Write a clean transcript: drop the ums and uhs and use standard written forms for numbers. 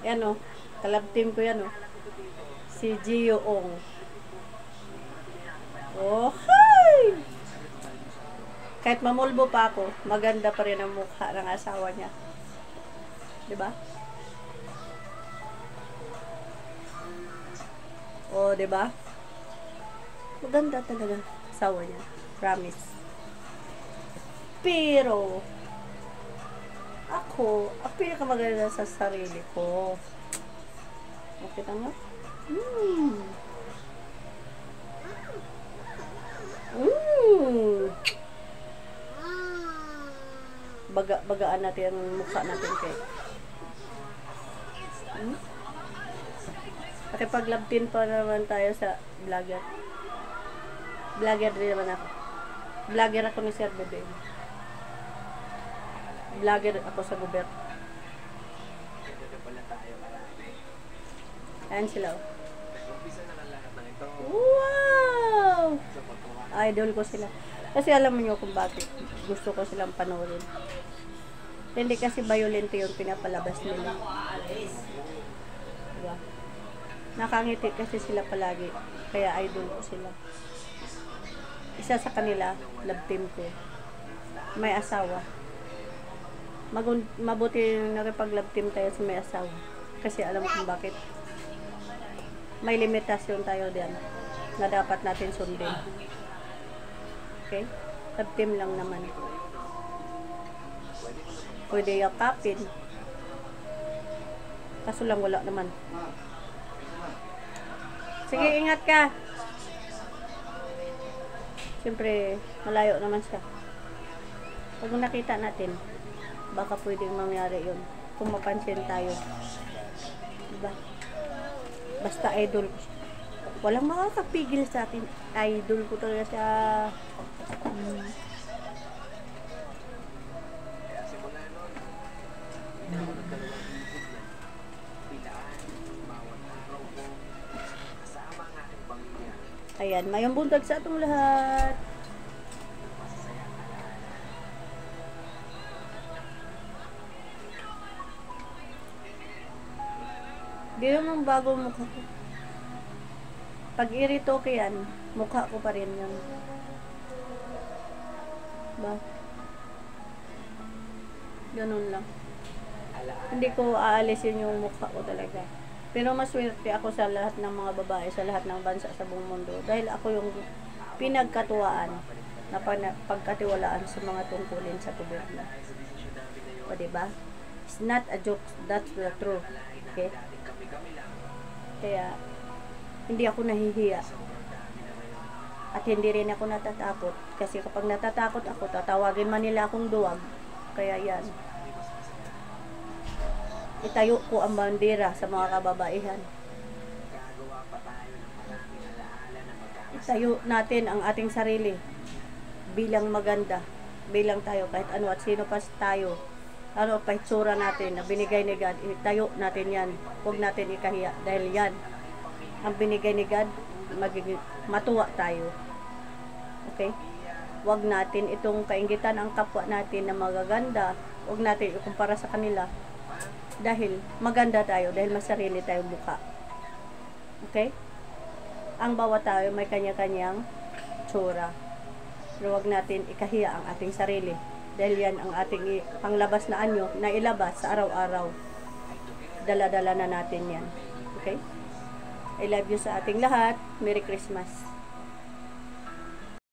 Yan o. Kalab team ko yan o. Si Gio Ong. Oh, hi! Kahit mamulbo pa ako, maganda pa rin ang mukha ng asawa niya. Diba? Oh, diba? Maganda talaga asawa niya. Promise. Pero, ako, ang pinakamaganda sa sarili ko. Makita nga? Bagaan natin ang mukha natin kay. Pakipag-labtin pa naman tayo sa vlogger. Vlogger din naman ako. Vlogger ako ni Sir Bebe. Vlogger ako sa gobyerno. Ayan sila. Wow! Idol ko sila. Kasi alam niyo kung bakit gusto ko silang panoorin. Hindi kasi violent yung pinapalabas nila. Diba? Nakangiti kasi sila palagi. Kaya idol ko sila. Isa sa kanila, love team ko. May asawa. Mabuti nakipag-love team tayo sa may asawa. Kasi alam kung bakit. May limitasyon tayo diyan na dapat natin sundin. Okay? Love team lang naman. Pwede yakapin. Kaso lang wala naman. Sige, ingat ka. Siyempre, malayo naman siya. Pag nakita natin, baka pwedeng mangyari yun. Kung mapansin tayo. Diba? Basta idol ko siya. Walang makakapigil sa atin. Idol ko talaga siya. Ayan, mayong buntag sa atong lahat. Di naman bago mukha ko. Pag irito ko yan, mukha ko pa rin yan. Ba? Ganun lang. Hindi ko aalisin yung mukha ko talaga. Pero maswerte ako sa lahat ng mga babae, sa lahat ng bansa sa buong mundo. Dahil ako yung pinagkatuwaan na pagkatiwalaan sa mga tungkulin sa gobyerno. O diba? It's not a joke, that's the truth. Okay? Kaya, hindi ako nahihiya. At hindi rin ako natatakot. Kasi kapag natatakot ako, tatawagin man nila akong duwag. Kaya yan. Itayo ko ang bandera sa mga kababaihan. Itayo natin ang ating sarili bilang maganda, bilang tayo, kahit ano at sino pa tayo, ano pa itsura natin na binigay ni God, itayo natin yan. Huwag natin ikahiya dahil yan ang binigay ni God, matuwa tayo. Okay? Huwag natin itong kaingitan ang kapwa natin na magaganda, huwag natin ikumpara sa kanila. Dahil maganda tayo, dahil masarili tayong mukha. Okay? Ang bawat tayo may kanya-kanyang tsura. Pero wag natin ikahiya ang ating sarili. Dahil yan ang ating panglabas na anyo na ilabas sa araw-araw. Dala-dala na natin yan. Okay? I love you sa ating lahat. Merry Christmas.